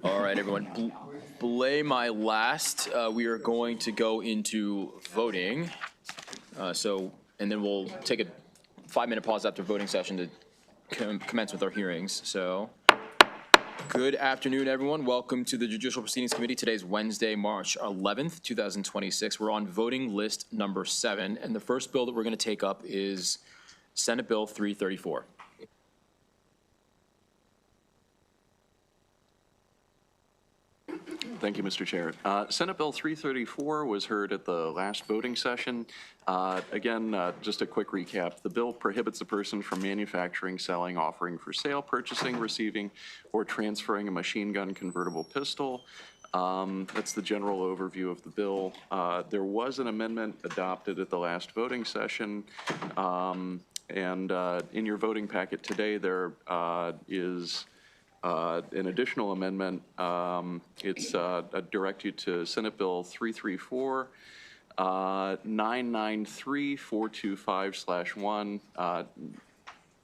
All right, everyone. Belay my last. We are going to go into voting. And then we'll take a 5-minute pause after voting session to commence with our hearings. So, good afternoon, everyone. Welcome to the Judicial Proceedings Committee. Today's Wednesday, March 11th, 2026. We're on voting list number 7, and the first bill that we're going to take up is Senate Bill 334. Thank you, Mr. Chair. Senate Bill 334 was heard at the last voting session. Again, just a quick recap. The bill prohibits a person from manufacturing, selling, offering for sale, purchasing, receiving, or transferring a machine gun convertible pistol. That's the general overview of the bill. There was an amendment adopted at the last voting session. And in your voting packet today, there is an additional amendment. It's direct you to Senate Bill 334, 993-425/1.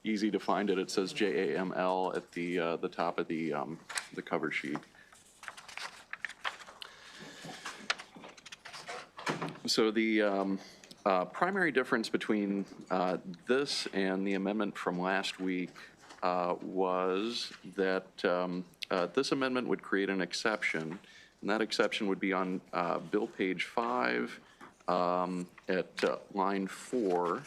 Easy to find it. It says JAML at the top of the cover sheet. So the primary difference between this and the amendment from last week was that this amendment would create an exception, and that exception would be on bill page 5 at line 4.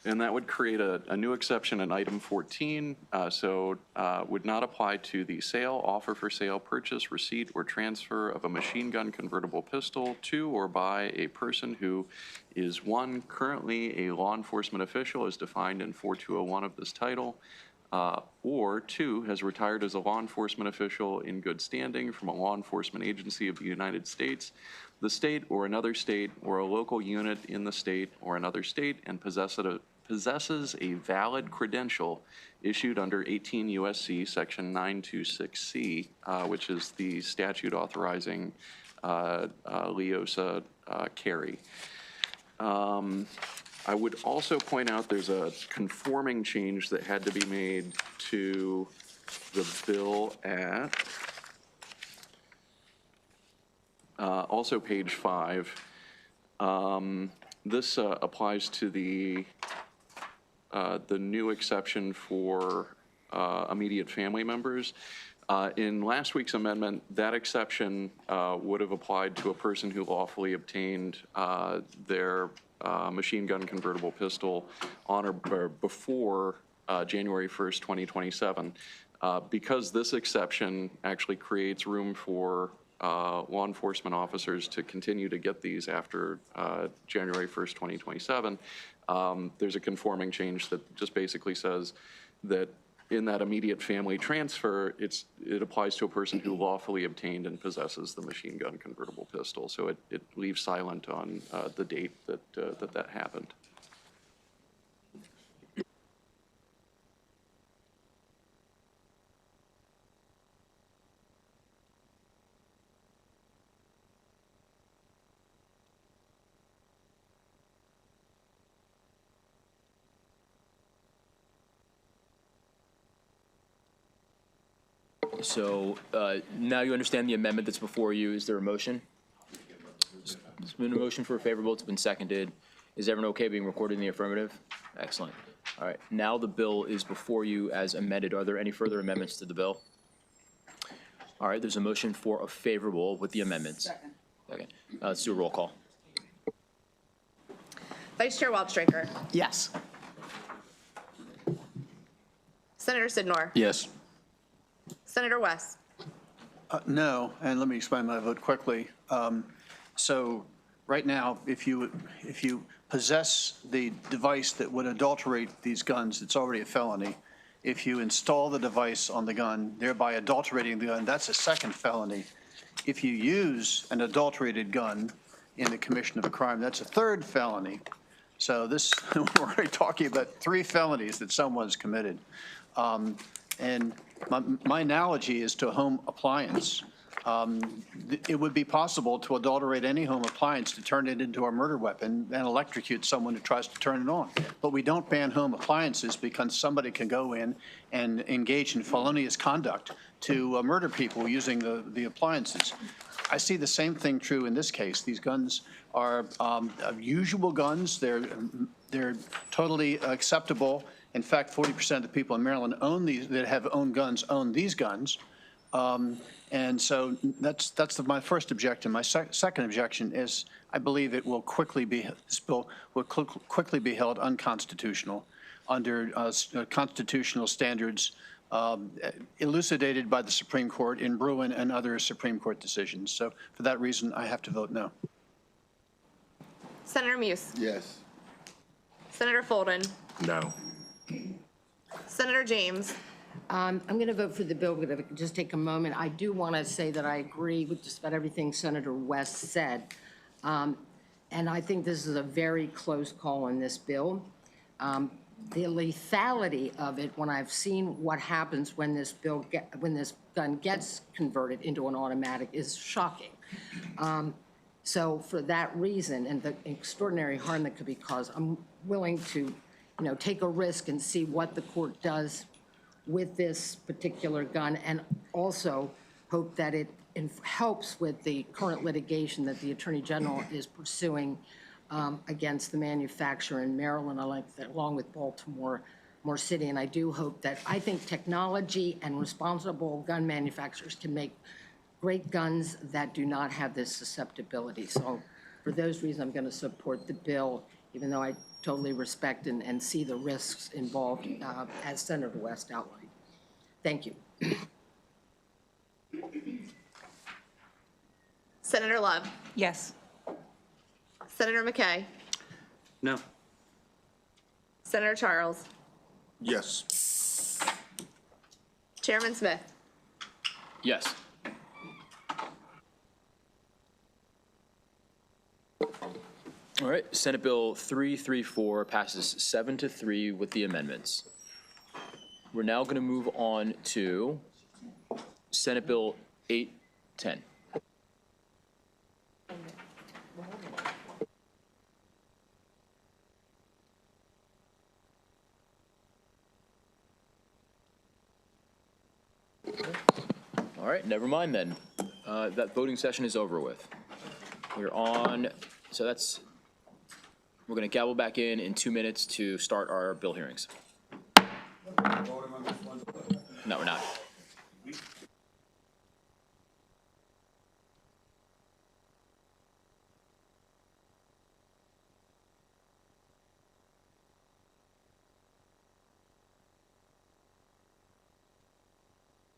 And that would create a new exception in item 14, would not apply to the sale, offer for sale, purchase, receipt, or transfer of a machine gun convertible pistol to or by a person who is, 1, currently a law enforcement official as defined in 4201 of this title, or 2, has retired as a law enforcement official in good standing from a law enforcement agency of the United States, the state or another state, or a local unit in the state or another state, and possesses a valid credential issued under 18 U.S.C. section 926C, which is the statute authorizing LEOSA carry. I would also point out there's a conforming change that had to be made to the bill at also page 5. This applies to the new exception for immediate family members. In last week's amendment, that exception would have applied to a person who lawfully obtained their machine gun convertible pistol on or before January 1st, 2027. Because this exception actually creates room for law enforcement officers to continue to get these after January 1st, 2027, there's a conforming change that just basically says that in that immediate family transfer, it applies to a person who lawfully obtained and possesses the machine gun convertible pistol. So it leaves silent on the date that happened. So now you understand the amendment that's before you. Is there a motion? There's been a motion for a favorable. It's been seconded. Is everyone okay being recorded in the affirmative? Excellent. All right. Now the bill is before you as amended. Are there any further amendments to the bill? All right. There's a motion for a favorable with the amendments. Second. Let's do a roll call. Vice Chair Waldstreicher. Yes. Senator Sidnor. Yes. Senator West. No, and let me explain my vote quickly. So right now, if you possess the device that would adulterate these guns, it's already a felony. If you install the device on the gun, thereby adulterating the gun, that's a second felony. If you use an adulterated gun in the commission of a crime, that's a third felony. So this, we're already talking about 3 felonies that someone's committed. And my analogy is to a home appliance. it would be possible to adulterate any home appliance to turn it into a murder weapon and electrocute someone who tries to turn it on. But we don't ban home appliances because somebody can go in and engage in felonious conduct to murder people using the appliances. I see the same thing true in this case. These guns are usual guns. They're totally acceptable. In fact, 40% of the people in Maryland own these, that have owned guns, own these guns. And so that's my first objection. My second objection is I believe this bill will quickly be held unconstitutional under constitutional standards elucidated by the Supreme Court in Bruin and other Supreme Court decisions. So for that reason, I have to vote no. Senator Muse. Yes. Senator Folden. No. Senator James. I'm going to vote for the bill, but if I could just take a moment, I do want to say that I agree with just about everything Senator West said. And I think this is a very close call on this bill. The lethality of it, when I've seen what happens when this gun gets converted into an automatic, is shocking. So for that reason and the extraordinary harm that could be caused, I'm willing to, take a risk and see what the court does with this particular gun, and also hope that it helps with the current litigation that the Attorney General is pursuing against the manufacturer in Maryland, along with Baltimore City. And I do hope that, I think technology and responsible gun manufacturers can make great guns that do not have this susceptibility. So for those reasons, I'm going to support the bill, even though I totally respect and see the risks involved, as Senator West outlined. Thank you. Senator Love. Yes. Senator McKay. No. Senator Charles. Yes. Chairman Smith. Yes. All right, Senate Bill 334 passes 7-3 with the amendments. We're now going to move on to Senate Bill 810. All right, never mind then. That voting session is over with. We're on, so we're going to gavel back in 2 minutes to start our bill hearings. No, we're not.